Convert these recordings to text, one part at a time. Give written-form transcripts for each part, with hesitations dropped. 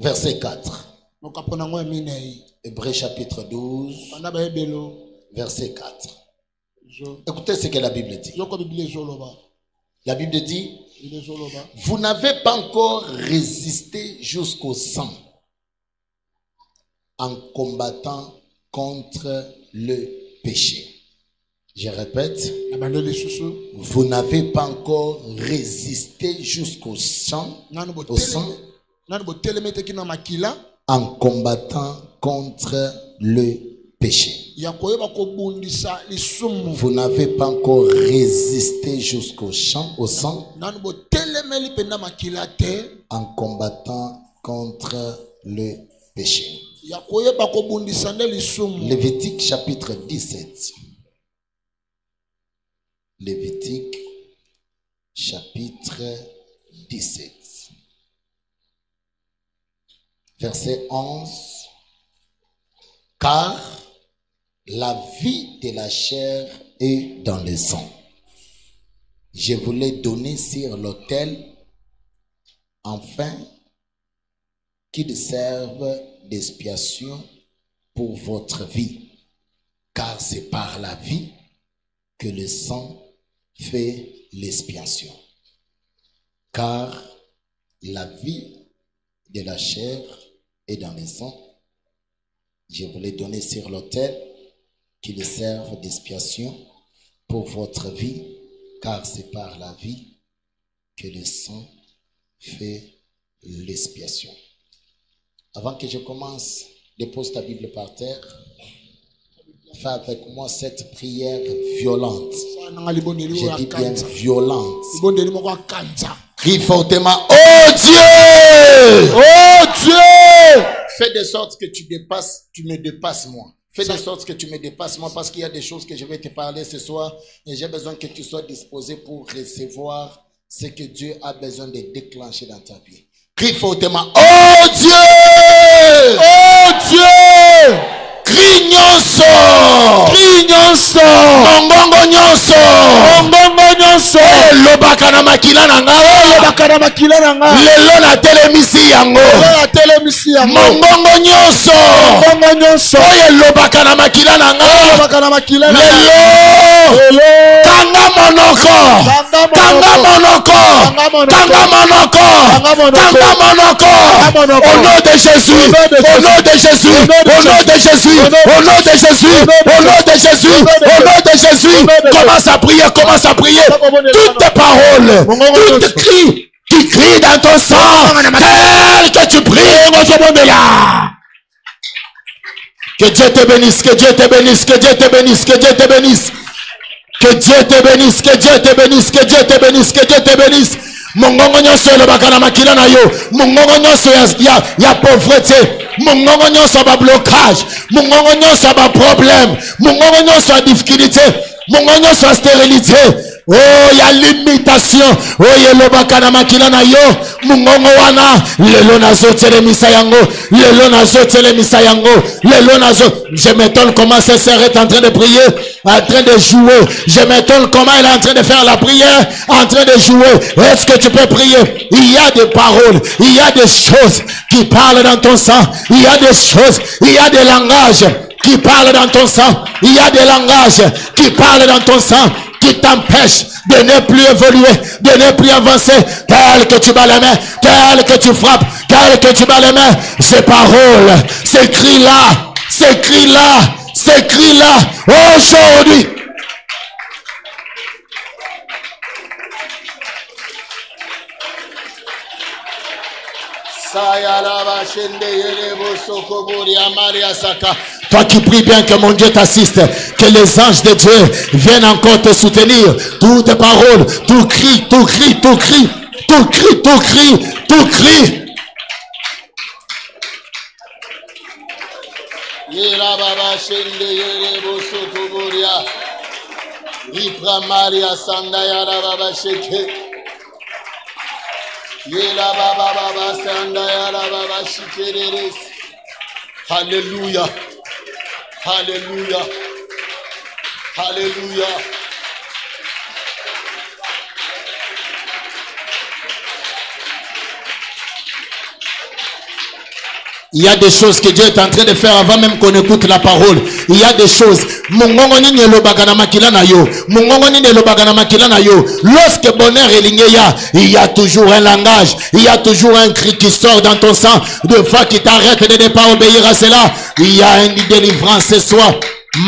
Verset 4. Hébreux chapitre 12. Verset 4. Écoutez ce que la Bible dit. La Bible dit, vous n'avez pas encore résisté jusqu'au sang en combattant contre le péché. Je répète, vous n'avez pas encore résisté jusqu'au sang, en combattant contre le péché. Vous n'avez pas encore résisté jusqu'au sang, en combattant contre le péché. Lévitique chapitre 17. Lévitique chapitre 17. Verset 11. Car la vie de la chair est dans le sang. Je vous l'ai donné sur l'autel, afin qu'il serve d'expiation pour votre vie. Car c'est par la vie que le sang fait l'expiation. Car la vie de la chair est dans le sang. Je vous l'ai donné sur l'autel, qu'il serve d'expiation pour votre vie, car c'est par la vie que le sang fait l'expiation. Avant que je commence, dépose ta Bible par terre. Fais avec moi cette prière violente. Je dis bien violente. Crie fortement, oh Dieu! Oh Dieu! Fais de sorte que tu me dépasses moi. Fais de sorte que tu me dépasses moi, parce qu'il y a des choses que je vais te parler ce soir et j'ai besoin que tu sois disposé pour recevoir ce que Dieu a besoin de déclencher dans ta vie. Crie fortement, oh Dieu! Oh Dieu! Crie nyonso! Crie nyonso! Mongongo nyonso! Mongongo nyonso! Lobaka na makila na nga! Lobaka na makila na nga! Lelo na telemisi yango! Lelo na telemisi yango! Mongongo nyonso! Mongongo nyonso! Lobaka na makila na nga! Lobaka na makila na nga! Lelo! Kanga monoko! Kanga monoko! Kanga monoko! Kanga monoko! Au nom de Jésus! Au nom de Jésus! Au nom de Jésus! Au nom de Jésus, au nom de Jésus, au nom de Jésus, commence à prier, commence à prier. Toutes tes paroles, toutes tes cris qui crient dans ton sang, tel que tu pries, que Dieu te bénisse, que Dieu te bénisse, que Dieu te bénisse, que Dieu te bénisse, que Dieu te bénisse, que Dieu te bénisse, que Dieu te bénisse, que Dieu te bénisse. Mongongo nyonso elobaka na makila na yo, mongongo nyonso ya pauvreté, mongongo nyonso ba blocage, mongongo nyonso ba problème, mongongo nyonso ya difficulté, mongongo nyonso ya stérilité, oh ya limitation, oh elobaka na makila na yo, mongongo wana lelo nazo telemisa yango, lelo nazo telemisa yango, lelo nazo. Je m'étonne comment cette sœur est en train de prier, en train de jouer. Je m'étonne comment elle est en train de faire la prière, en train de jouer. Est-ce que tu peux prier? Il y a des paroles, il y a des choses qui parlent dans ton sang, il y a des choses, il y a des langages qui parlent dans ton sang, il y a des langages qui parlent dans ton sang, qui t'empêchent de ne plus évoluer, de ne plus avancer, tel que tu bats les mains, tel que tu frappes, tel que tu bats les mains. Ces paroles, ces cris-là, ces cris-là, ces cris-là, aujourd'hui. Toi qui pries bien que mon Dieu t'assiste, que les anges de Dieu viennent encore te soutenir. Toutes tes paroles, tout cri, tout cri, tout cri, tout cri, tout cri, tout cri. Alléluia. Alléluia. Alléluia. Il y a des choses que Dieu est en train de faire avant même qu'on écoute la parole. Il y a des choses. Lorsque bonheur est ligné, il y a toujours un langage. Il y a toujours un cri qui sort dans ton sang. De fois qui t'arrête de ne pas obéir à cela. Il y a une délivrance ce soir.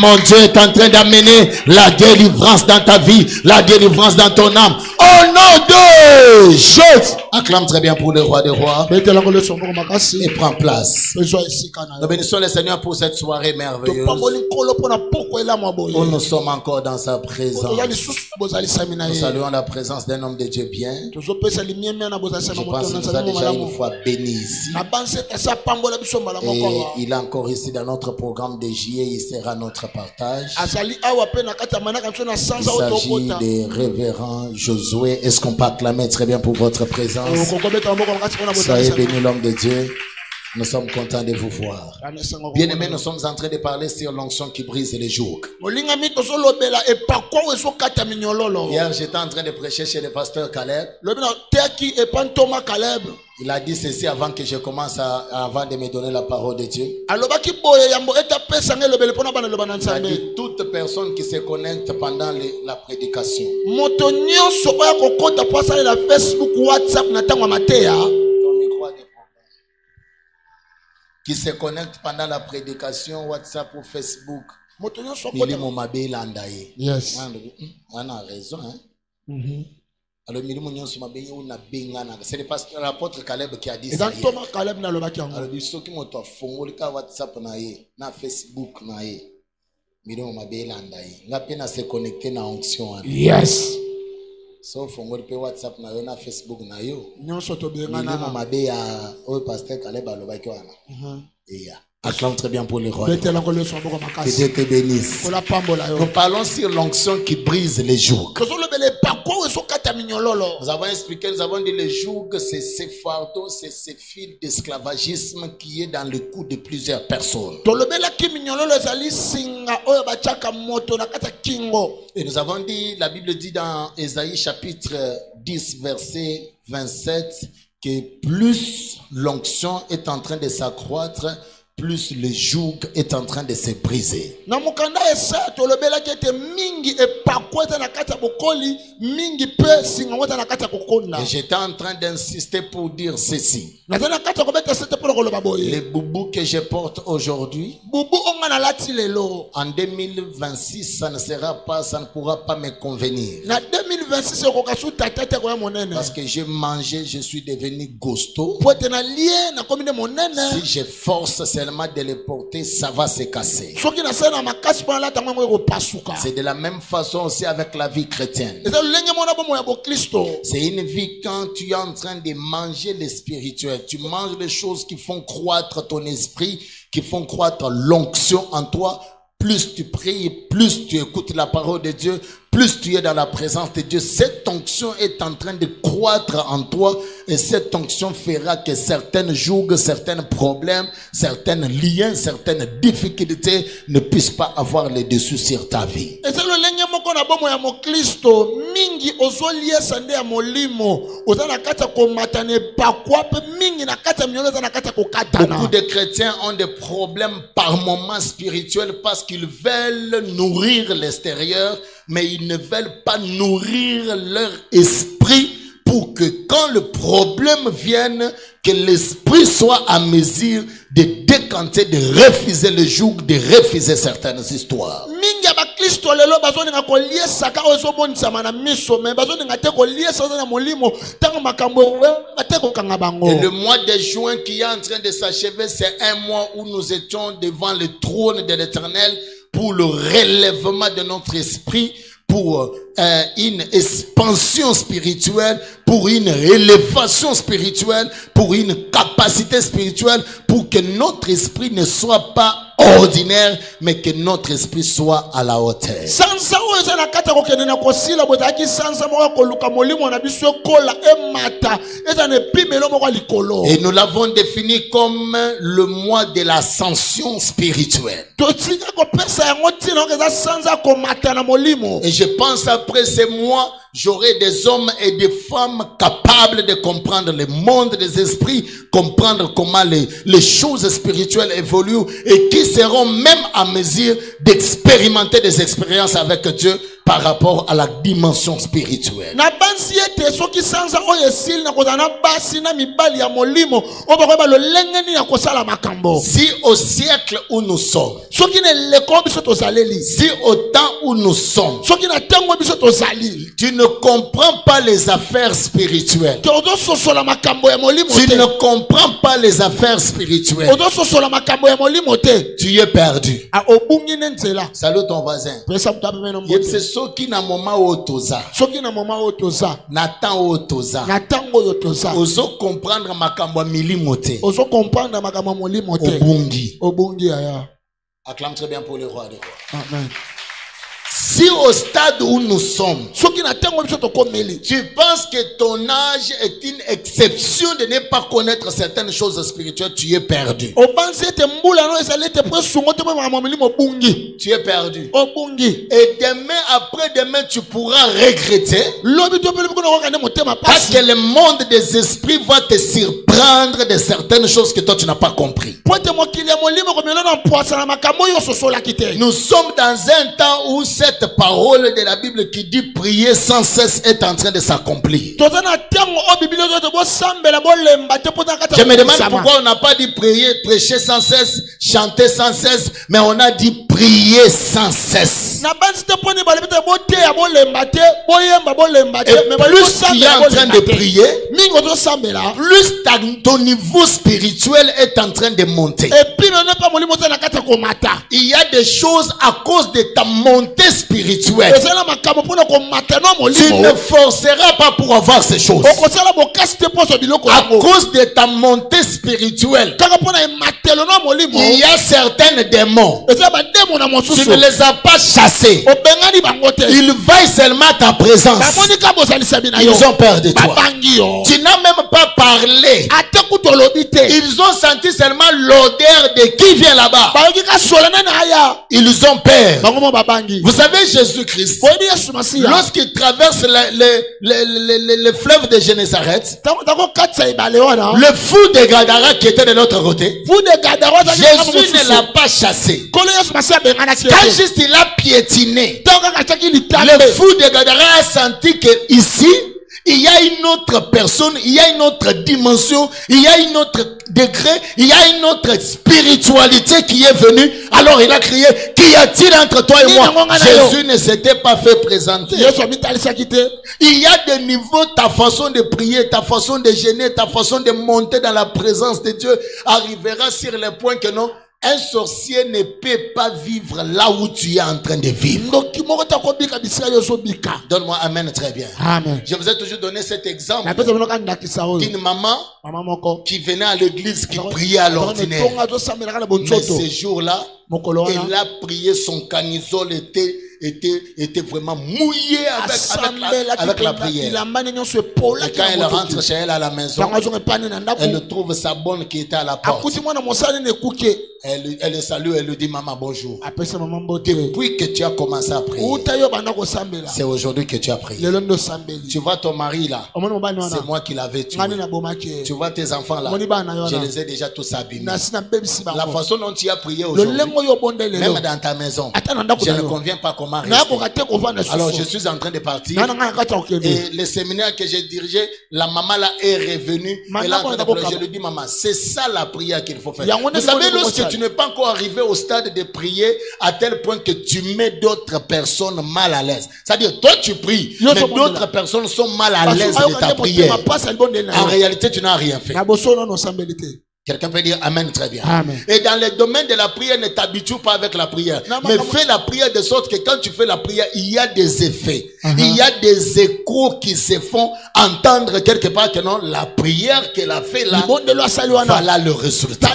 Mon Dieu est en train d'amener la délivrance dans ta vie, la délivrance dans ton âme. Au nom de Jésus. Acclame très bien pour le roi des rois. Et prends place. Nous bénissons le Seigneur pour cette soirée merveilleuse. Où nous sommes encore dans sa présence. Nous saluons la présence d'un homme de Dieu bien. Je pense qu'il nous a déjà une fois bénis ici. Et il est encore ici dans notre programme de JE. Il sera notre partage. Il s'agit de révérend Josué. Est-ce qu'on peut acclamer très bien pour votre présence? Soyez bénis, l'homme de Dieu. Nous sommes contents de vous voir. Bien aimés, nous sommes en train de parler sur l'onction qui brise les jours. Hier, j'étais en train de prêcher chez le pasteur Caleb. Il a dit ceci avant que je commence avant de me donner la parole de Dieu. Il a dit toute personne qui se connecte pendant la prédication. Qui se connecte pendant la prédication, WhatsApp ou Facebook. Yes. On a raison, hein? Alors, c'est le pasteur, l'apôtre Caleb qui a dit ça. Alors, ceux qui m'ont fait WhatsApp na Facebook na se connecter na onction. Yes. So fongoli pe WhatsApp na yo na Facebook na yo. Nyonso to bengana na mabe ya o pasteur Caleb alobaki wana. Acclame très bien pour les rois. Que Dieu te bénisse. Nous parlons sur l'onction qui brise les jougs. Nous avons expliqué, nous avons dit les jougs, c'est ces fardeaux, c'est ces fils d'esclavagisme qui est dans le cou de plusieurs personnes. Et nous avons dit, la Bible dit dans Ésaïe chapitre 10 verset 27 que plus l'onction est en train de s'accroître, plus le joug est en train de se briser. Et j'étais en train d'insister pour dire ceci. Les boubous que je porte aujourd'hui, en 2026, ça ne sera pas, ça ne pourra pas me convenir. Parce que j'ai mangé, je suis devenu gosto. Si je force seulement de les porter, ça va se casser. C'est de la même façon aussi avec la vie chrétienne. C'est une vie quand tu es en train de manger le spirituel. Tu manges les choses qui font croître ton esprit, qui font croître l'onction en toi. Plus tu pries, plus tu écoutes la parole de Dieu, plus tu es dans la présence de Dieu. Cette onction est en train de croître en toi et cette onction fera que certaines jougs, certains problèmes, certains liens, certaines difficultés ne puissent pas avoir le dessus sur ta vie. Beaucoup de chrétiens ont des problèmes par moments spirituels parce qu'ils veulent nourrir l'extérieur, mais ils ne veulent pas nourrir leur esprit pour que quand le problème vienne, que l'esprit soit à mesure de décanter, de refuser le joug, de refuser certaines histoires. Et le mois de juin qui est en train de s'achever, c'est un mois où nous étions devant le trône de l'Éternel pour le relèvement de notre esprit, pour une expansion spirituelle, pour une élévation spirituelle, pour une capacité spirituelle, pour que notre esprit ne soit pas ordinaire, mais que notre esprit soit à la hauteur. Et nous l'avons défini comme le mois de l'ascension spirituelle. Et je pense après ces mois, j'aurai des hommes et des femmes capables de comprendre le monde des esprits, comprendre comment les choses spirituelles évoluent et qui seront même à mesure d'expérimenter des expériences avec Dieu par rapport à la dimension spirituelle. Si au siècle où nous sommes, si au temps où nous sommes, tu ne comprends pas les affaires spirituelles, tu ne comprends pas les affaires spirituelles, tu es perdu. Salut ton voisin. Soki na moma otoza. Natan otoza. Ozo comprendre makambo milimote. Obungi aya. Acclame très bien pour le roi des rois. Amen. Si au stade où nous sommes, tu penses que ton âge est une exception de ne pas connaître certaines choses spirituelles, tu es perdu. Tu es perdu. Et demain, après-demain, tu pourras regretter. Parce que le monde des esprits va te surprendre de certaines choses que toi tu n'as pas compris. Nous sommes dans un temps où cette parole de la Bible qui dit prier sans cesse est en train de s'accomplir. Je me demande pourquoi on n'a pas dit prier, prêcher sans cesse, chanter sans cesse, mais on a dit prier sans cesse. Et plus tu es en train de prier, plus ton niveau spirituel est en train de monter. Il y a des choses à cause de ta montée spirituelle. Tu ne forceras pas pour avoir ces choses. À cause de ta montée spirituelle, il y a certains démons. Tu ne les as pas chassés. Ils veillent seulement ta présence. Ils ont peur de toi. Tu n'as même pas parlé. Ils ont senti seulement l'odeur de qui vient là-bas. Ils ont peur. Vous savez, Jésus-Christ, lorsqu'il traverse le fleuve de Génézareth, le fou de Gadara qui était de l'autre côté, Jésus ne l'a pas chassé. Quand juste il a piétiné, le fou de Gadara a senti que ici, il y a une autre personne, il y a une autre dimension, il y a une autre degré, il y a une autre spiritualité qui est venue. Alors il a crié, qu'y a-t-il entre toi et moi? Jésus ne s'était pas fait présenter. Il y a des niveaux, ta façon de prier, ta façon de jeûner, ta façon de monter dans la présence de Dieu arrivera sur le point que non, un sorcier ne peut pas vivre là où tu es en train de vivre. Donne-moi amen très bien. Amen. Je vous ai toujours donné cet exemple d'une maman qui venait à l'église, qui priait à l'ordinaire. Mais ce jour-là, elle a prié, son camisole était vraiment mouillé avec la prière. Et quand elle rentre chez elle à la maison, elle trouve sa bonne qui était à la porte. Elle le salue, elle lui dit maman bonjour. Depuis que tu as commencé à prier, c'est aujourd'hui que tu as prié. Tu vois ton mari là, c'est moi qui l'avais tué. Tu vois tes enfants là, je les ai déjà tous abîmés. La façon dont tu as prié aujourd'hui, même dans ta maison, je ne conviens pas comment rester. Alors je suis en train de partir et le séminaire que j'ai dirigé, la maman là est revenue. Elle est en train de pleurer. Je lui dis maman, c'est ça la prière qu'il faut faire. Vous savez, lorsque tu n'es pas encore arrivé au stade de prier à tel point que tu mets d'autres personnes mal à l'aise, c'est-à-dire toi tu pries mais d'autres personnes sont mal à l'aise de ta prière, en réalité tu n'as rien fait. Quelqu'un peut dire amen très bien. Amen. Et dans le domaine de la prière, ne t'habitue pas avec la prière. Mais fais la prière de sorte que quand tu fais la prière, il y a des effets. Il y a des échos qui se font entendre quelque part que non, la prière qu'elle a fait là, voilà le résultat.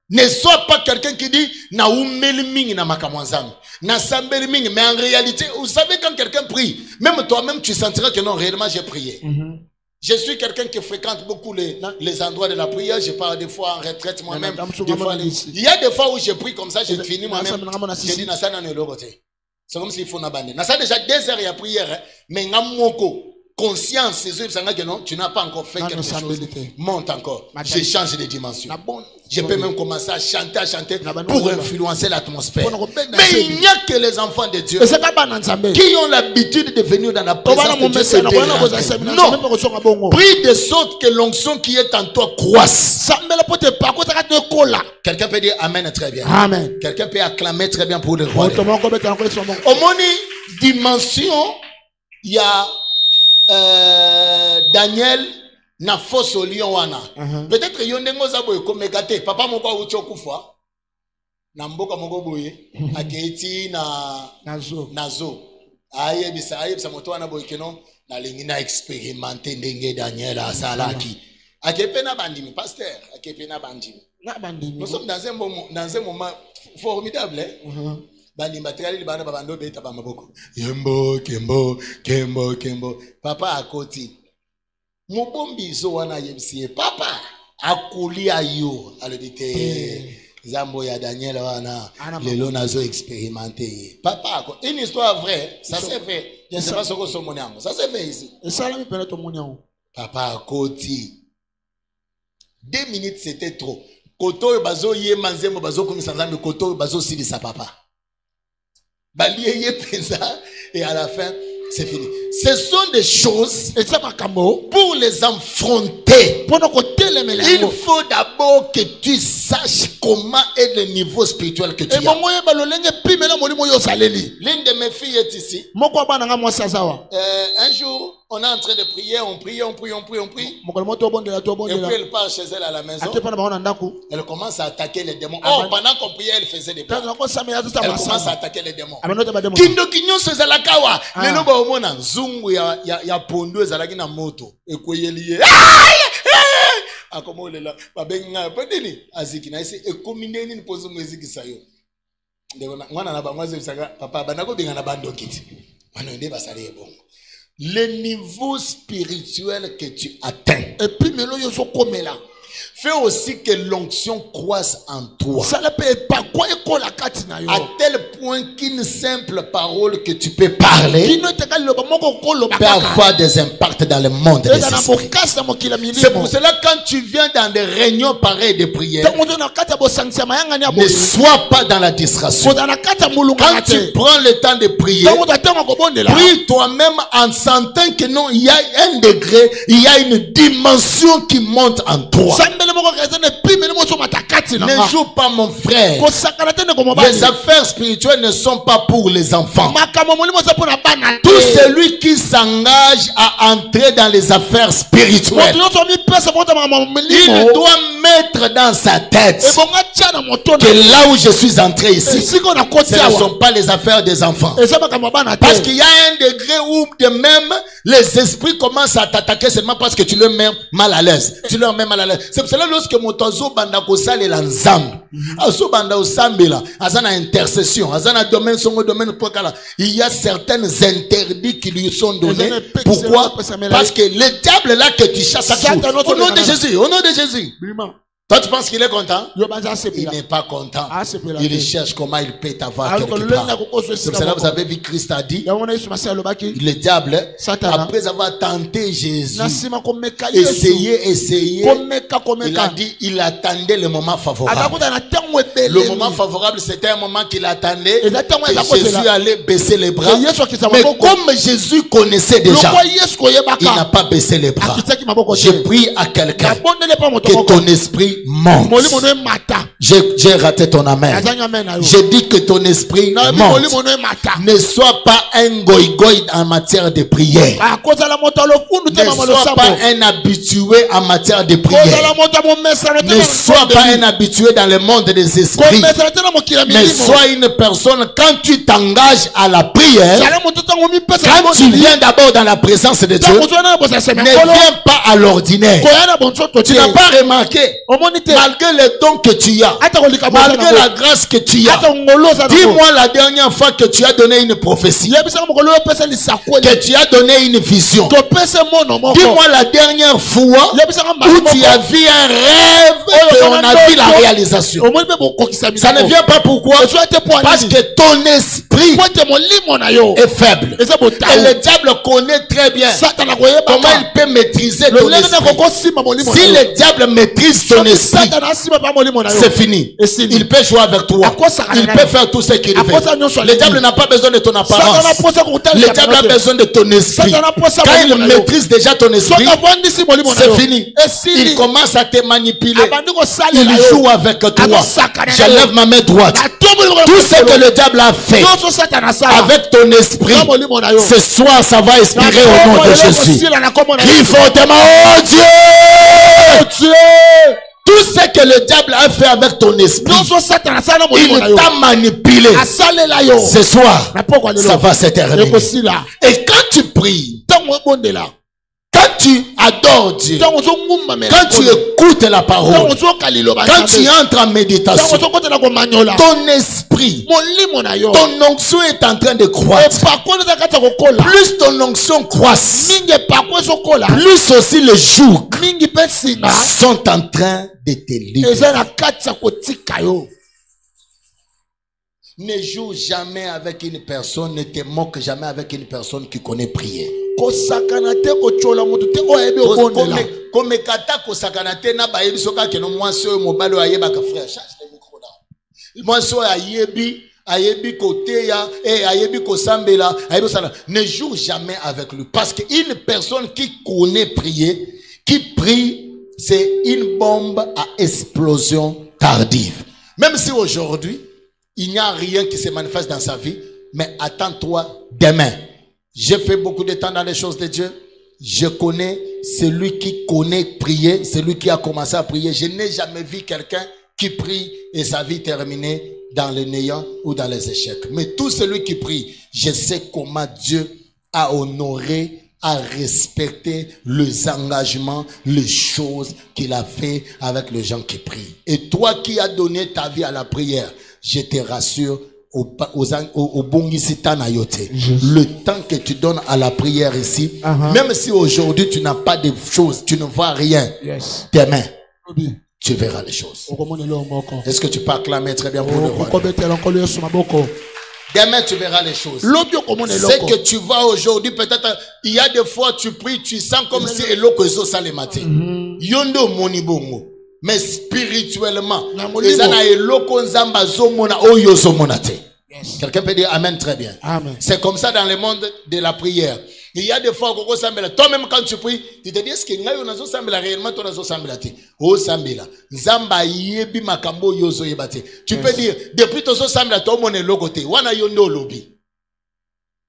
Ne sois pas quelqu'un qui dit na umeli na makamwanzam, na sambeli mingi, mais en réalité, vous savez quand quelqu'un prie, même toi-même tu sentiras que non, réellement j'ai prié. Je suis quelqu'un qui fréquente beaucoup les endroits de la prière. Je pars des fois en retraite moi-même. Il y a des fois où je prie comme ça, je finis moi-même. Je dis Nassana ne l'autre. C'est comme s'il faut n'abandonner. N'a ça déjà 2 heures et prière, hein? Mais n'amoko conscience, c'est que non, tu n'as pas encore fait quelque chose. Monte encore. Je change de dimension. Je peux même commencer à chanter pour influencer l'atmosphère. Mais il n'y a que les enfants de Dieu qui ont l'habitude de venir dans la présence de Dieu. Non. Prie de sorte que l'onction qui est en toi croisse. Quelqu'un peut dire Amen très bien. Amen. Quelqu'un peut acclamer très bien pour le roi. Au moni dimension, il y a Daniel na fosse au lion wana. Peut-être yondengo za boye comme gâté papa moko ucho kufa na mboka moko boye aketi nazo aye bisa moto wana boye keno na lingi na expérimenter ndenge Daniel asalaki akepe na bandimi pasteur akepe na bandimi nous sommes dans un moment formidable hein? Bani matériel bana babando beta ba maboko yembo kembo papa akoti mobombi zo wana yebsie papa akulia yo alobite zambo ya Daniel wana lelo nazo expérimenter papa une histoire vraie ça c'est vrai je sais pas ce que son moniamo ça c'est vrai ici et ça là me permet ton moniamo papa akoti 2 minutes c'était trop koto bazo ye manzemo bazo komisa nzambe koto bazo silisa papa et à la fin, c'est fini. Ce sont des choses pour les affronter. Il faut d'abord que tu saches comment est le niveau spirituel que tu as. L'une de mes filles est ici. Un jour, on est en train de prier, on prie. Et puis elle part chez elle à la maison. Elle commence à attaquer les démons. Oh, pendant qu'on priait, elle faisait des plans. Elle commence à attaquer les démons. Kindo kinyo se zalakawa. Lelo ba omona nzungu ya pondo ezalaki na moto. Ekoyeli. Akomo lela babenga pedini aziki na ese ekomindeni ni pozo mweziki sayo. Ndeko mwana na bangwaze bisaka papa banako benga na bando kiti. Wana ende basale bongo. Le niveau spirituel que tu atteins. Et puis melo yo so komela. Fais aussi que l'onction croisse en toi. À tel point qu'une simple parole que tu peux parler peut avoir des impacts dans le monde des esprits. C'est pour cela quand tu viens dans des réunions pareilles de prière, ne sois pas dans la distraction. Quand tu prends le temps de prier, prie toi-même en sentant que non, il y a un degré, il y a une dimension qui monte en toi. Ne joue pas mon frère. Les affaires spirituelles ne sont pas pour les enfants. Tout celui qui s'engage à entrer dans les affaires spirituelles, il doit mettre dans sa tête que là où je suis entré ici, ce ne sont pas les affaires des enfants. Parce qu'il y a un degré où de même les esprits commencent à t'attaquer seulement parce que tu leur mets mal à l'aise. Tu leur mets mal à l'aise. C'est pour cela lorsque motozo banda kosale la nzambe, aso banda osambela, azana intercession, azana domaine songo domaine pokala, il y a certains interdits qui lui sont donnés. Pourquoi? Parce que le diable là que tu chasses au nom de Jésus, au nom de Jésus. Toi, tu penses qu'il est content? Il n'est pas content. Il cherche comment il peut t'avoir quelque part. C'est pour cela que vous avez vu Christ a dit, le diable, après avoir tenté Jésus, essayé, il a dit, il attendait le moment favorable. Le moment favorable, c'était un moment qu'il attendait, que Jésus allait baisser les bras. Mais comme Jésus connaissait déjà, il n'a pas baissé les bras. Je prie à quelqu'un que ton esprit monte. J'ai raté ton amen. J'ai dit que ton esprit monte. Ne sois pas un goï-goï en matière de prière. Ne sois pas un habitué en matière de prière. Ne sois pas un habitué dans le monde des esprits. Mais sois une personne, quand tu t'engages à la prière, quand tu viens d'abord dans la présence de Dieu, ne viens pas à l'ordinaire. Tu n'as pas remarqué, malgré les dons que tu as, malgré la grâce que tu as, dis-moi la dernière fois que tu as donné une prophétie, que tu as donné une vision. Dis-moi la dernière fois où tu as vu un rêve qu'on a vu la réalisation. Ça ne vient pas pourquoi? Parce que ton esprit est faible. Et le diable connaît très bien comment il peut maîtriser ton esprit. Si le diable maîtrise ton esprit, c'est fini. Il peut jouer avec toi. Il peut faire tout ce qu'il veut. Le diable n'a pas besoin de ton apparence. Le diable a besoin de ton esprit. Quand il maîtrise déjà ton esprit, c'est fini. Il commence à te manipuler. Il joue avec toi. Je lève ma main droite. Tout ce que le diable a fait avec ton esprit, ce soir ça va expirer au nom de Jésus. Crie fortement, oh Dieu! Tout ce que le diable a fait avec ton esprit, il t'a manipulé. Ce soir, ça va se terminer. Et quand tu pries, quand tu adores Dieu, quand tu écoutes la parole, quand tu entres en méditation, ton esprit, ton onction est en train de croître. Plus ton onction croisse, plus aussi les jours sont en train de te libérer. Ne joue jamais avec une personne, ne te moque jamais avec une personne qui connaît prier. Ne joue jamais avec lui. Parce qu'une personne qui connaît prier, qui prie, c'est une bombe à explosion tardive. Même si aujourd'hui, il n'y a rien qui se manifeste dans sa vie, mais attends-toi demain. J'ai fait beaucoup de temps dans les choses de Dieu. Je connais celui qui connaît prier, celui qui a commencé à prier. Je n'ai jamais vu quelqu'un qui prie et sa vie terminée dans le néant ou dans les échecs. Mais tout celui qui prie, je sais comment Dieu a honoré, a respecté les engagements, les choses qu'il a fait avec les gens qui prient. Et toi qui as donné ta vie à la prière, je te rassure, le temps que tu donnes à la prière ici, même si aujourd'hui tu n'as pas de choses, tu ne vois rien, demain, tu verras les choses. Est-ce que tu peux acclamer très bien pour le roi? Demain, tu verras les choses. C'est que tu vois aujourd'hui, peut-être, il y a des fois, tu pries, tu sens comme si Elokozo ça le matin. Yondo monibongo. Mais spirituellement, quelqu'un peut dire Amen très bien. C'est comme ça dans le monde de la prière. Il y a des fois toi-même quand tu pries, tu te dis est-ce que réellement tu peux dire depuis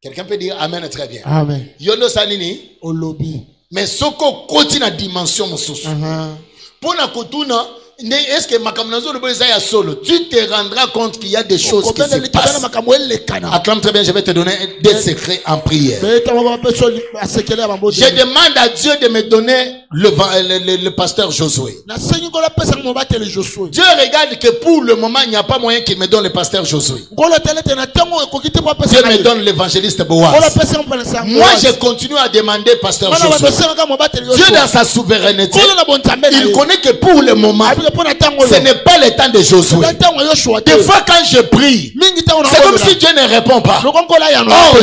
quelqu'un peut dire Amen très bien. Amen. Yondo sanini Olobi. Mais soko continue à dimension mususu. Pour na kotuna, est-ce que makamnazo le ya solo, tu te rendras compte qu'il y a des choses qui se passent. Acclame très bien, je vais te donner des secrets en prière. Je demande à Dieu de me donner le pasteur Josué. Dieu regarde que pour le moment, il n'y a pas moyen qu'il me donne le pasteur Josué. Dieu me donne l'évangéliste Boaz. Moi, je continue à demander pasteur Josué. Dieu dans sa souveraineté, il connaît que pour le moment, ce n'est pas le temps de Josué. Des fois quand je prie, c'est comme si Dieu ne répond pas. Oh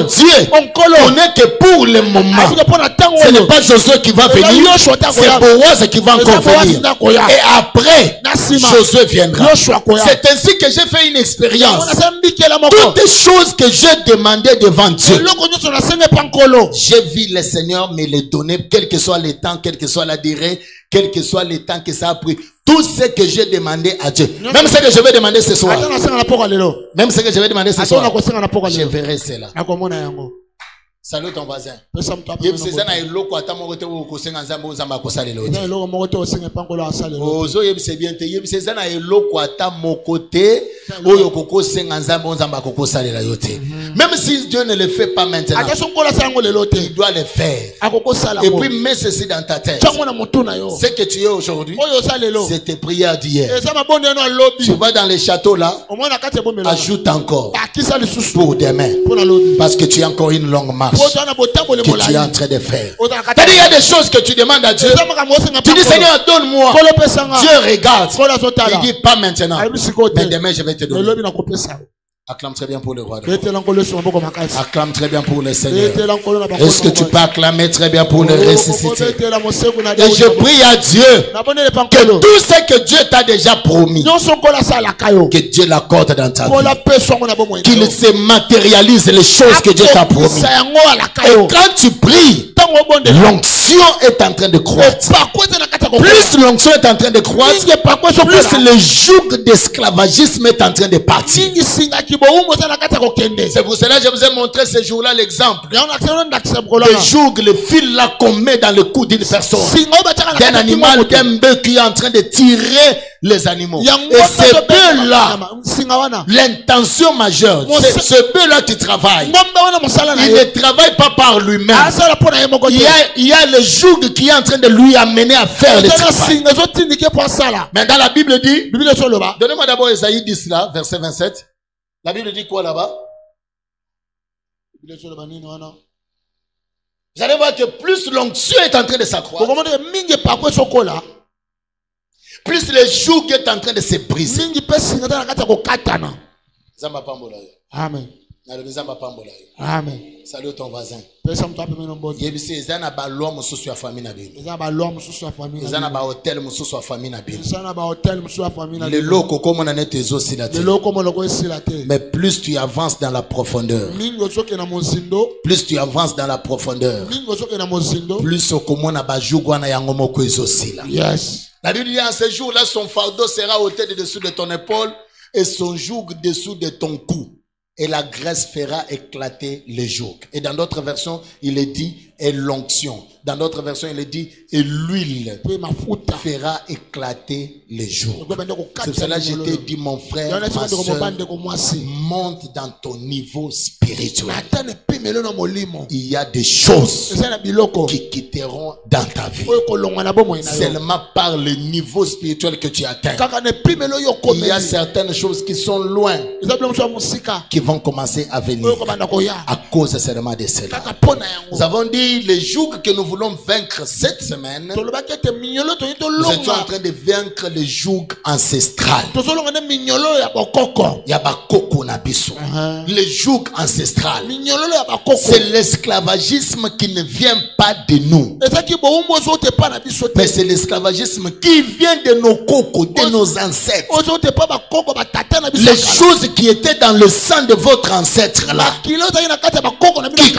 Dieu connaît que pour le moment, ce n'est pas Josué qui va venir, c'est Boaz qui va encore venir. Et après, Josué viendra. C'est ainsi que j'ai fait une expérience. Toutes les choses que j'ai demandées devant Dieu, j'ai vu le Seigneur me les donner, quel que soit le temps, quel que soit la durée, quel que soit le temps que ça a pris. Tout ce que j'ai demandé à Dieu, même ce que je vais demander ce soir, même ce que je vais demander ce soir, je verrai cela. Salut ton voisin. Même si Dieu ne le fait pas maintenant, il doit le faire. Et puis mets ceci dans ta tête. Ce que tu es aujourd'hui, c'est tes prières d'hier. Tu vas dans les châteaux là, ajoute encore pour demain, parce que tu as encore une longue marche. que tu es en train de faire. C'est-à-dire, il y a des choses que tu demandes à Dieu. Tu dis, Seigneur, donne-moi. Dieu regarde. Il dit, pas maintenant. Mais demain, je vais te donner. Acclame très bien pour le roi. Acclame très bien pour le Seigneur. Est-ce que tu peux acclamer très bien pour le ressusciter? Et je prie à Dieu que tout ce que Dieu t'a déjà promis, que Dieu l'accorde dans ta vie. Qu'il se matérialise les choses que Dieu t'a promis. Et quand tu pries, l'onction est en train de croître. Plus l'onction est en train de croître, plus le joug d'esclavagisme est en train de partir. C'est pour cela que je vous ai montré ce jour-là l'exemple. Le joug, le fil là qu'on met dans le cou d'une personne, d'un animal, d'un bœuf qui est en train de tirer les animaux. Et ce bœuf-là, l'intention majeure, c'est ce bœuf-là qui travaille. Il ne travaille pas par lui-même. Il y a le joug qui est en train de lui amener à faire le travail. Mais dans la Bible dit, donnez-moi d'abord Ésaïe 10 là, verset 27. La Bible dit quoi là-bas? Vous allez voir que plus l'onction est en train de s'accroître, plus le joug est en train de se briser. Amen. Amen. Salut ton voisin. Mais plus tu avances dans la profondeur, plus tu avances dans la profondeur, plus yes. La Bible dit en ce jour-là, son fardeau sera ôté de dessous de ton épaule et son joug dessous de ton cou. Et la graisse fera éclater le joug. Et dans d'autres versions, il est dit, et l'onction. Dans d'autres versions, il est dit, et l'huile fera éclater le joug. C'est pour cela que je t'ai dit, mon frère, ma soeur, monte dans ton niveau spirituel. Il y a des choses qui quitteront dans ta vie. Seulement par le niveau spirituel que tu atteins. Il y a certaines choses qui sont loin, qui vont commencer à venir à cause seulement de cela. Nous avons dit les jours que nous voulons vaincre cette semaine, nous étions en train de vaincre le joug ancestral. Le joug ancestral, c'est l'esclavagisme qui ne vient pas de nous, mais c'est l'esclavagisme qui vient de nos cocos, de nos ancêtres. Les choses qui étaient dans le sang de votre ancêtre là, qui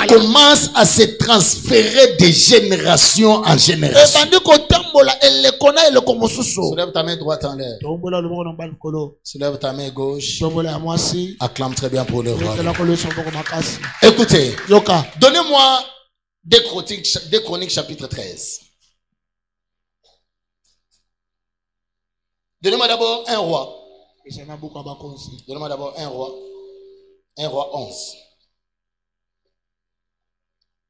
commencent à se transférer de génération en génération. Soulève ta main droite en l'air. Soulève ta main gauche. Acclame très bien pour le roi. Écoutez, donnez-moi 2 Chroniques chapitre 13. Donnez-moi d'abord 1 roi. Donnez-moi d'abord 1 roi. 1 roi 11.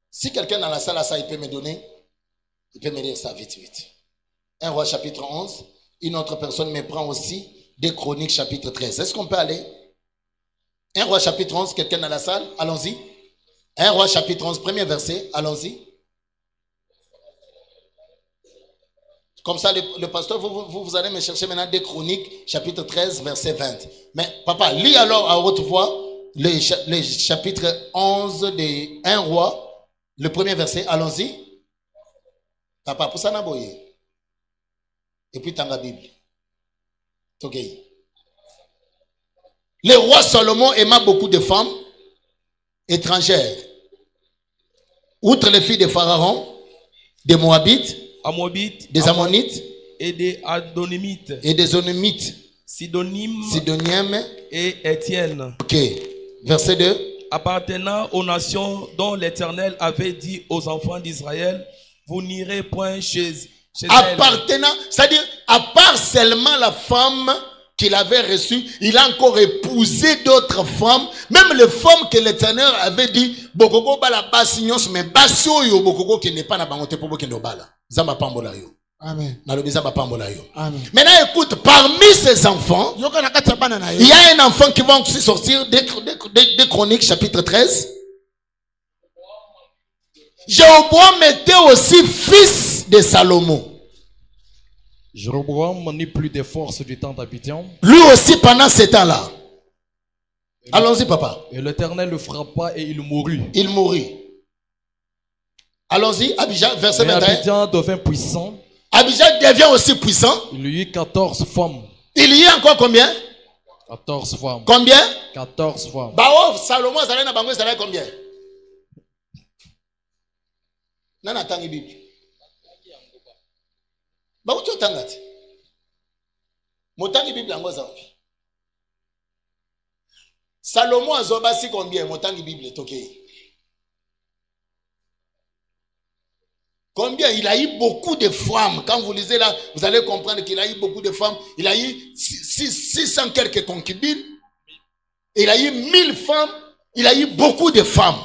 Si quelqu'un dans la salle a ça, il peut me donner. Il peut me dire ça vite. 1 roi chapitre 11. Une autre personne me prend aussi 2 Chroniques chapitre 13. Est-ce qu'on peut aller? 1 roi chapitre 11. Quelqu'un dans la salle? Allons-y. 1 roi chapitre 11. Premier verset. Allons-y. Comme ça, le pasteur, vous allez me chercher maintenant 2 Chroniques chapitre 13 verset 20. Mais papa, lis alors à haute voix le chapitre 11 de 1 roi. Le premier verset, allons-y. Papa, pour ça, n'a boyé. Et puis, dans la Bible. Okay. Le roi Salomon aima beaucoup de femmes étrangères. Outre les filles de Pharaon, des Moabites, des Ammonites, et des Adonimites, et des Onimites, Sidonium et Étienne. Ok. Verset 2. Appartenant aux nations dont l'Éternel avait dit aux enfants d'Israël, vous n'irez point chez appartenant, c'est-à-dire, à part seulement la femme qu'il avait reçue, il a encore épousé d'autres femmes, même les femmes que l'Éternel avait dit, Bokoko bala basignos, mais basio yo Bokoko qui n'est pas na bangote pour Bokendo bala. Zama pambola yo. Amen. Amen. Maintenant écoute, parmi ces enfants, il y a un enfant qui va aussi sortir des Chroniques chapitre 13. Jéroboam était aussi fils de Salomon. Jéroboam n'eut plus de force du temps d'Abidjan. Lui aussi pendant ce temps-là. Allons-y, papa. Et l'Éternel le frappa et il mourut. Il mourut. Allons-y, Abijah, verset Mais 21. Abidjan devint puissant. Abijah devient aussi puissant. Il y eut 14 femmes. Il y a encore combien? 14 femmes. Combien? 14 femmes. Bao, Salomon, ça n'a pas combien? Non, attends, la Bible. Bao, tu as dit. Motangi Bible, en Salomon a zobasi combien? Motangi Bible, ok. Combien? Il a eu beaucoup de femmes. Quand vous lisez là, vous allez comprendre qu'il a eu beaucoup de femmes. Il a eu 600 quelques concubines. Il a eu 1000 femmes. Il a eu beaucoup de femmes.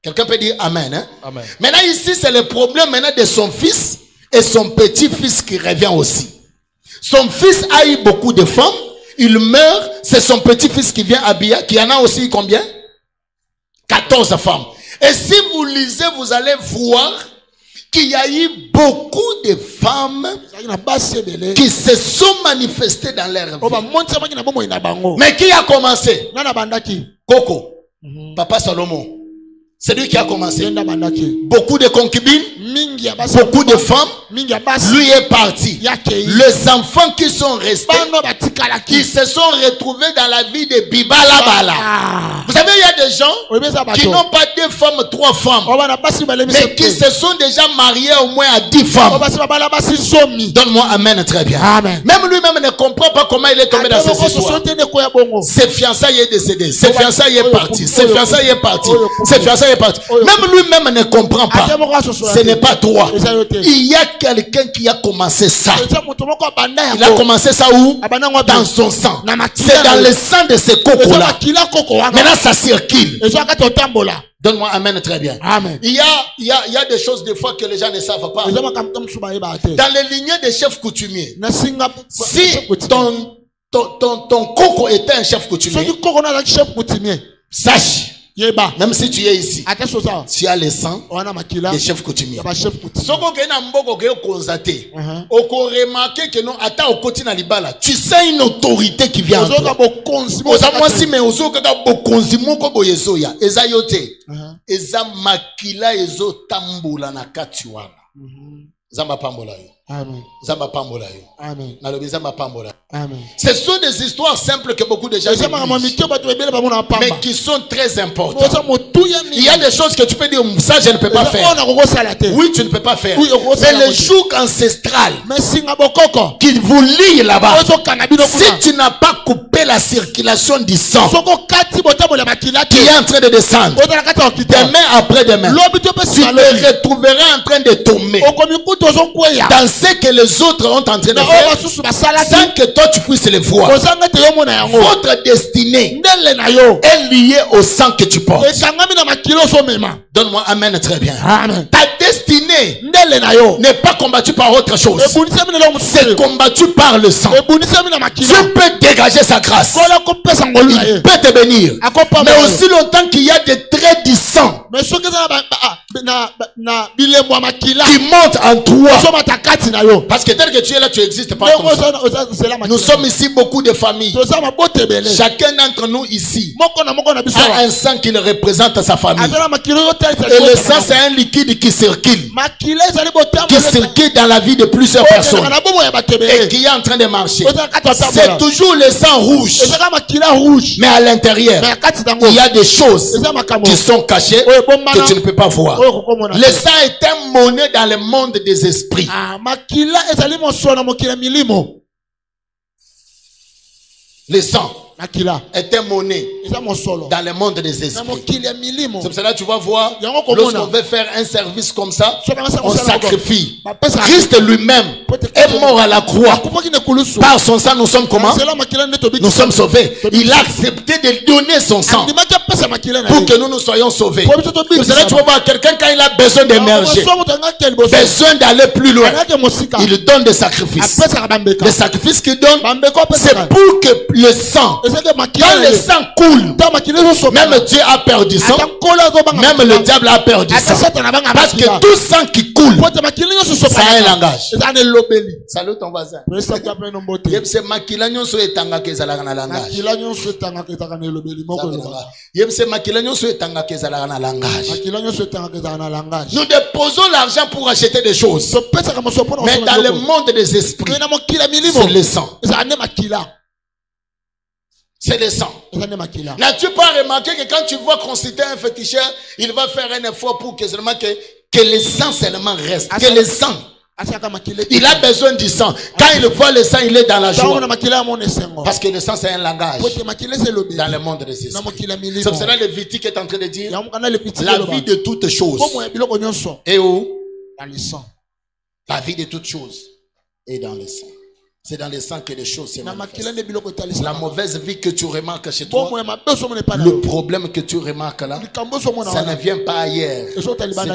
Quelqu'un peut dire Amen. Hein? Amen. Maintenant ici, c'est le problème maintenant de son fils et son petit-fils qui revient aussi. Son fils a eu beaucoup de femmes. Il meurt. C'est son petit-fils qui vient à Abia, qui en a aussi combien? 14 femmes. Et si vous lisez, vous allez voir qu'il y a eu beaucoup de femmes qui se sont manifestées dans leur vie. Mais qui a commencé? Coco, Papa Salomon. C'est lui qui a commencé. Beaucoup de concubines, beaucoup de femmes. Lui est parti. Les enfants qui sont restés, qui se sont retrouvés dans la vie de Bibala Bala. Vous savez, il y a des gens qui n'ont pas 2 femmes, 3 femmes, mais qui se sont déjà mariés au moins à 10 femmes. Donne-moi Amen, très bien. Amen. Même lui-même ne comprend pas comment il est tombé dans cette histoire. Ses fiançailles est décédé, ses fiançailles est parti, ses fiançailles est parti, ses fiançailles est parti. Même lui-même ne comprend pas. Ce n'est pas toi. Il y a quelqu'un qui a commencé ça. Il a commencé ça où? Dans son sang. C'est dans le sang de ce coco-là. Maintenant, ça circule. Donne-moi Amen, très bien. Amen. Il y a des choses des fois que les gens ne savent pas. Dans les lignées des chefs coutumiers, si ton coco était un chef coutumier, sache, même si tu es ici, tu as le sang des chefs coutumiers. Tu sais une autorité qui vient en toi. Amen. Amen. Ce sont des histoires simples que beaucoup de gens négligent, mais qui sont très importantes. Il y a des choses que tu peux dire, ça je ne peux pas faire. Oui, tu ne peux pas faire. Mais le joug ancestral qui vous lie là-bas, si tu n'as pas coupé la circulation du sang qui est en train de descendre, demain après demain, tu te retrouveras en train de tomber dans ce que les autres ont en train de faire, sans que toi tu puisses le voir. Votre destinée est liée au sang que tu portes. Donne-moi Amen, très bien. Amen. Ta destinée n'est pas combattue par autre chose. C'est combattu par le sang. Tu peux dégager sa grâce. Il peut te bénir. Mais aussi longtemps qu'il y a des traits du sang qui montent en toi. Parce que tel que tu es là, tu n'existes pas comme ça. Nous sommes ici beaucoup de familles. Chacun d'entre nous ici a un sang qui le représente à sa famille. Et le sang, c'est un liquide qui circule dans la vie de plusieurs personnes et qui est en train de marcher. C'est toujours le sang rouge, mais à l'intérieur il y a des choses qui sont cachées que tu ne peux pas voir. Le sang est un monnaie dans le monde des esprits. Le sang est un monnaie dans le monde des esprits. C'est pour cela que tu vas voir, lorsqu'on veut faire un service comme ça, on sacrifie. Christ lui-même est mort à la croix. Par son sang, nous sommes comment? Nous sommes sauvés. Il a accepté de donner son sang pour que nous soyons sauvés. C'est cela que tu vas voir quelqu'un quand il a besoin d'émerger, besoin d'aller plus loin, il donne des sacrifices. Les sacrifices qu'il donne, c'est pour que le sang Quand le sang coule, même Dieu a perdu sang, même le diable a perdu sang. Parce que tout sang qui coule, ça a un langage. Salut ton voisin. Yebse makila nyonso etanga kezalaka na langage. Yebse makila nyonso etanga kezalaka na langage. Nous déposons l'argent pour acheter des choses. Mais dans le monde des esprits, c'est le sang. C'est le sang. N'as-tu pas remarqué que quand tu vois constituer un féticheur, il va faire un effort pour que seulement que le sang seulement reste. Que le sang. Il a besoin du sang. Quand il voit le sang, il est dans la joie. Parce que le sang, c'est un langage. Dans le monde des esprits. C'est pour cela que Lévitique est en train de dire la vie de toutes choses. Et où? Dans le sang. La vie de toutes choses est dans le sang. C'est dans le sang que les choses se manifestent. La mauvaise vie que tu remarques chez toi, le problème que tu remarques là, ça ne vient pas ailleurs. C'est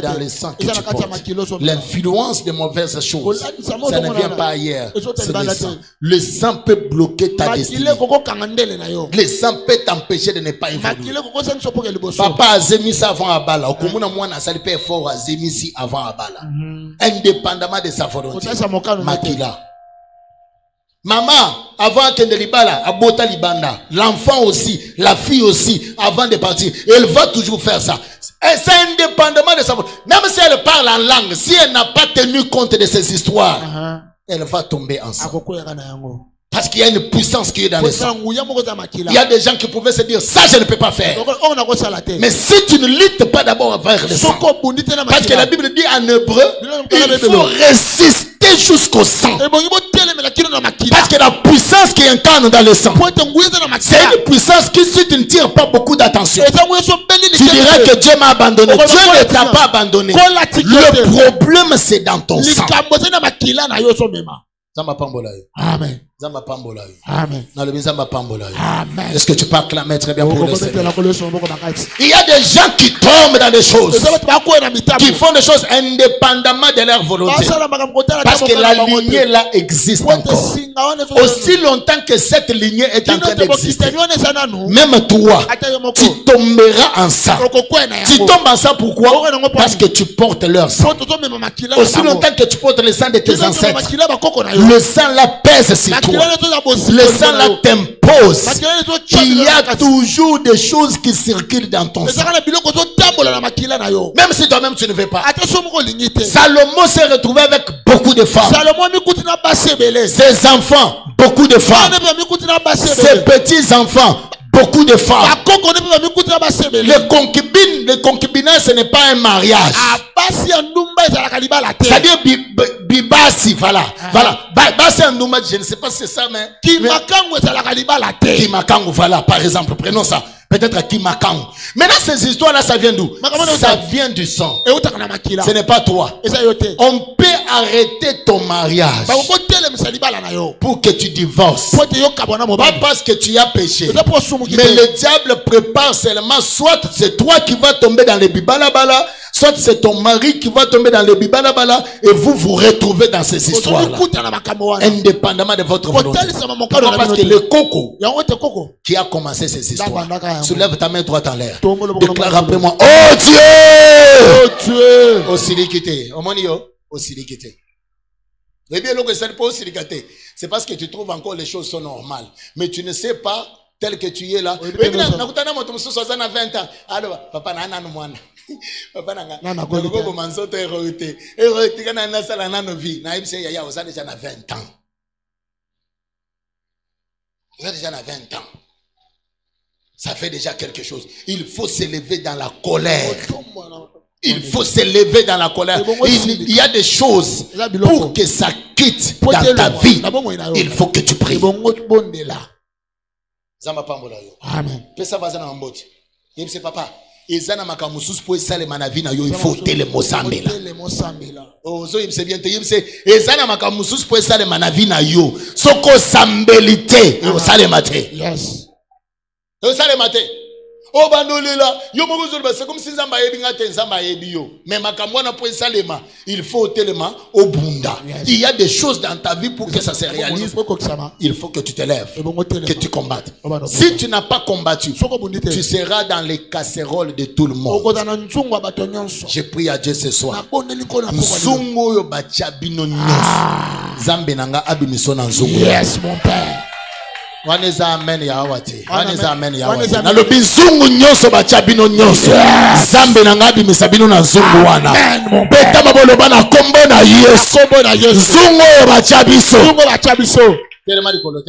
dans le sang que tu portes. L'influence des mauvaises choses, ça ne vient pas ailleurs. C'est dans le sang. Le sang peut bloquer ta destinée. Le sang peut t'empêcher de ne pas évoluer. Papa a zémi ça avant à bala. Okumuna mwana sali pe fort a zémi si avant à bala. Indépendamment de sa volonté. Makila. Maman, avant qu'elle ne libala, à Bota Libanda, l'enfant aussi, la fille aussi, avant de partir, elle va toujours faire ça. Et c'est indépendamment de sa volonté. Même si elle parle en langue, si elle n'a pas tenu compte de ces histoires, elle va tomber enceinte. Parce qu'il y a une puissance qui est dans le sang. Il y a des gens qui pouvaient se dire, ça je ne peux pas faire. Mais si tu ne luttes pas d'abord vers le sang, parce que la Bible dit en hébreu, il faut résister jusqu'au sang. Parce que la puissance qui incarne dans le sang, c'est une puissance qui, si tu ne tires pas beaucoup d'attention, tu dirais que Dieu m'a abandonné. Dieu ne t'a pas abandonné. Le problème c'est dans ton sang. Amen. Amen. Amen. Est-ce que tu peux acclamer très bien pour le Seigneur? Il y a des gens qui tombent dans des choses, qui font des choses indépendamment de leur volonté, parce que la lignée là existe encore. Aussi longtemps que cette lignée est en train d'exister, même toi, tu tomberas en sang. Tu tombes en sang pourquoi? Parce que tu portes leur sang. Aussi longtemps que tu portes le sang de tes ancêtres, le sang là pèse sur toi. Le sang là t'impose. Il y a toujours des choses qui circulent dans ton sang. Même si toi-même tu ne veux pas. Salomon s'est retrouvé avec beaucoup de femmes. Ses enfants, beaucoup de femmes. Ses petits-enfants, beaucoup de femmes. Le concubinage, ce n'est pas un mariage. C'est-à-dire Bibasi, voilà. Basi en Nouma, je ne sais pas si c'est ça, mais Kimakangu, voilà, par exemple, prenons ça. Peut-être à Kimakangu. Maintenant, ces histoires-là, ça vient d'où? Ça vient du sang. Ce n'est pas toi. On peut arrêter ton mariage pour que tu divorces. Pas parce que tu as péché. Mais le diable prépare seulement, soit c'est toi qui vas tomber dans les bibalabala, soit c'est ton mari qui va tomber dans les bibalabala, et vous vous retrouvez dans ces histoires-là. Indépendamment de votre volonté. Parce que le coco qui a commencé ces histoires, soulève ta main droite en l'air. Déclare après moi, oh Dieu! Oh Dieu! Au silikité. Au monio? Au silikité. C'est parce que tu trouves encore les choses sont normales. Mais tu ne sais pas tel que tu es là. Alors, papa, papa nanga ko manso te héroïté kana na sala na vie na ibse ya osa déjà na 20 ans. Vous êtes déjà na 20 ans. Ça fait déjà quelque chose. Il faut s'élever dans la colère. Il faut s'élever dans la colère. Il y a des choses pour que ça quitte dans ta vie. Il faut que tu pries. Amen. Pesa bazana mboti. Yebse papa. Ezana makamusus po esale manavi na yo il faut tele mosambela. Oh so yebse bien te yebse ezana makamusus po esale manavi na yo. Soko sambelite yo sale mate. Yes. Yo sale mate. Oh banolela, yo moko zolo c'est comme si nzamba yebi ngate nzamba yebi yo. Mais makambo na po salema, il faut tellement au bunda. Il y a des choses dans ta vie pour que ça se réalise. Il faut que tu te lèves, que tu combattes. Si tu n'as pas combattu, tu seras dans les casseroles de tout le monde. Je prie à Dieu ce soir. Nzungu yo bacha bino nyos. Zambe nanga abimiso na nzungu. Yes, mon père. Waneza amen ya awate. Waneza amen ya awate. Na lobi nzungu nyonso bacha bino nyonso. Zambe nanga abimisa bino na nzungu wana. Beta maboloba na kombo na Yesu. Nzungu yo bacha biso. Nzungu bacha biso. Tellement de kolo.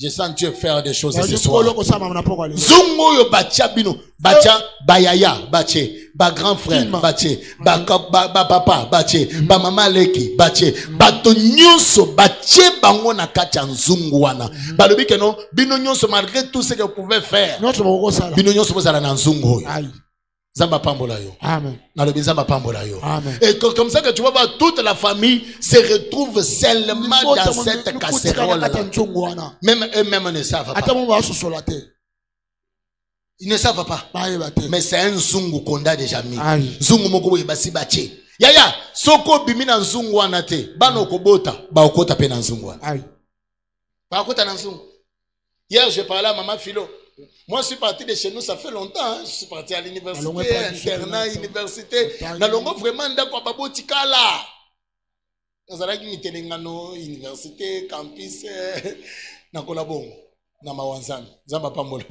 Je sens Dieu faire des choses ce soir. Zungo yo bacha bino, bacha bayaya, bache, ba grand frère, bache, ba papa, bache, ba mama leki, bache, bato nyonso bache bango na kacha nzungu wana. Balobi ke non, bino nyonso malgré tout ce que vous pouvez faire. Bino nyonso bozala na nzungu. Zamba pambola yo. Amen. Zamba pambola yo. Amen. Et comme ça que tu vas voir, toute la famille se retrouve seulement dans cette casserole. Même eux-mêmes ne savent pas. Ils ne savent pas. Mais c'est un zungu qu'on a déjà mis. Zungu moko basi bache. Yaya, soko bimina nzungu wana te. Bano kobota, ba okota pe na nzungu wana. Ba okota na nzungu. Hier, je parlais à maman Philo. Moi, je suis parti de chez nous, ça fait longtemps. Hein. Je suis parti à l'université, internat, université. Nalongo vraiment d'accord, babo tikala. Nous allons à université, campus, na kolabongo, na mawanzan, zamba pamolo.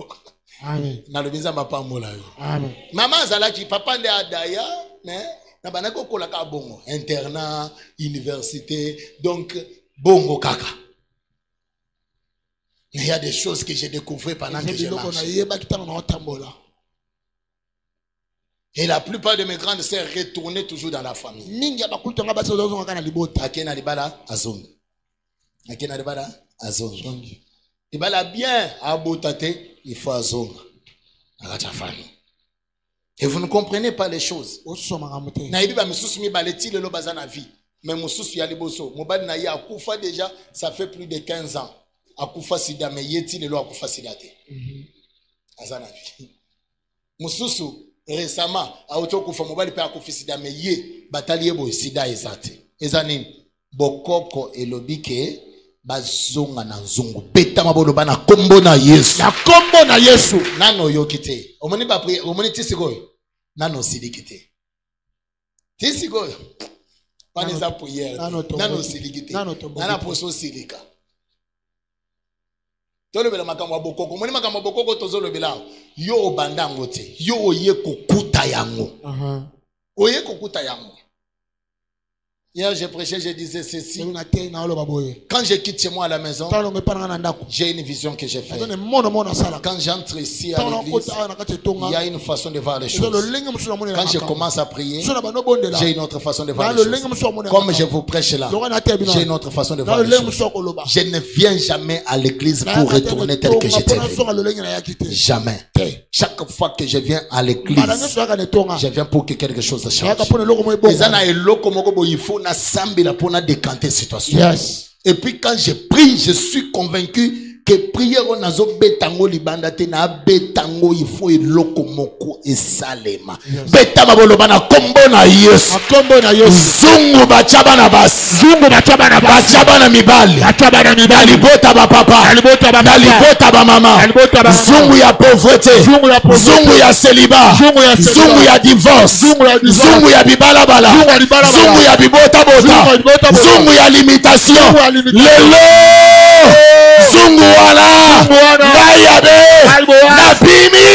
Amen. Na lobi zamba pamola. Amen. Maman zalaki papa nde adaya, mais na banako kolaka bongo, internat, université, donc bongo kaka. Il y a des choses que j'ai découvertes pendant que je marche. Et la plupart de mes grandes sœurs retournaient toujours dans la famille. Akena libala azong. Akena libala azong. Libala bien abotate, il faut azong. Agacha famille. Et vous ne comprenez pas les choses. Naibi ba misusu mi baleti le lo bazana vie. Mais mususu ya liboso, mobali na ya akufa déjà, ça fait plus de 15 ans. Akufa sida me yeti lelo akufa sida te. Azana vi. Mususu récemment a otokufa mobali pe akufa sida me ye batali ebo sida ezate. Ezanini bokoko elobike bazonga na nzungu. Beta mabolo bana kombo na Yesu. Na kombo na Yesu. Nano yokite. Omoni ba prier, omoni tisikoyo. Nano silikite. Tisikoyo. Paneza prière. Nano silikite. Nana poso silika. Tolobela makambo ya bokoko moni makambo ya bokoko tozolobela yo obanda ngo te yo oye kokuta yango oye kokuta yango. Hier j'ai prêché, je disais ceci. Quand je quitte chez moi à la maison, j'ai une vision que j'ai faite. Quand j'entre ici à l'église, il y a une façon de voir les choses. Quand je commence à prier, j'ai une autre façon de voir les choses. Comme je vous prêche là, j'ai une autre façon de voir les choses. Je ne viens jamais à l'église pour retourner tel que j'étais venu. Jamais. Chaque fois que je viens à l'église, je viens pour que quelque chose change. Na sambi la pour décanter situation. Yes. Et puis quand je prie, je suis convaincu que prière on a zo betango libanda te na betango il faut eloko moko esalema. Beta mabolo bana kombo na Yesu. Kombo na Yesu. Zungu bachaba na basi. Zungu bachaba na basi. Bachaba na mibali. Bachaba na mibali. Libota ba papa. Libota ba mama. Libota ba mama. Zungu ya pauvreté. Zungu ya célibat. Zungu ya divorce. Zungu ya bibala bala. Zungu ya bibota bota. Zungu ya limitation. Lelo. Zungu wana. Ngayabe. Napimi.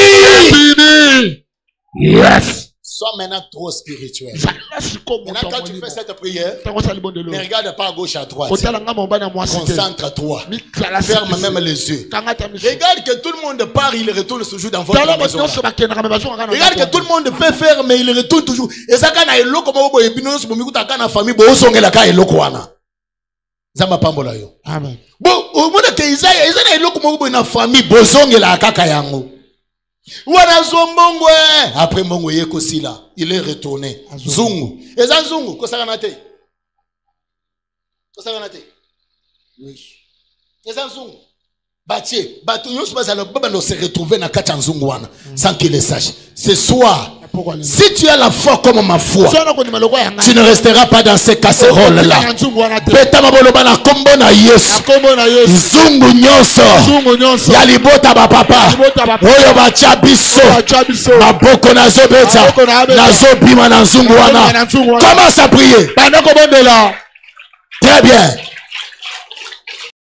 Yes. Sois maintenant trop spirituel. Maintenant, quand tu fais cette prière, ne regarde pas à gauche à droite. Concentre-toi. Ferme même les yeux. Regarde que tout le monde part, il retourne toujours dans votre maison. Regarde que tout le monde fait faire, mais il retourne toujours. Et ça, quand il est là, comme vous voyez, la famille, Zamba pambola yo. Amen. Bon, au moment que Isaïe est là, comme vous voyez, famille, bozonge la kaka yango. Après Mongo Yekosila, il est retourné. Zungu. Et ça Zungu, Kosaganate. Kosaganate. Oui. Et ça Zungu. Batie, se retrouver dans Kachanzungwana sans qu'il le sache. Ce soir, si tu as la foi comme ma foi, tu ne resteras pas dans ces casseroles-là. Betamaboloba kombo na Yesu. Zungu nyoso. Yalibota ba papa. Oyo ba chabiso. Maboko na zobeta. Na zobima na zungwana. Commence à prier. Très bien.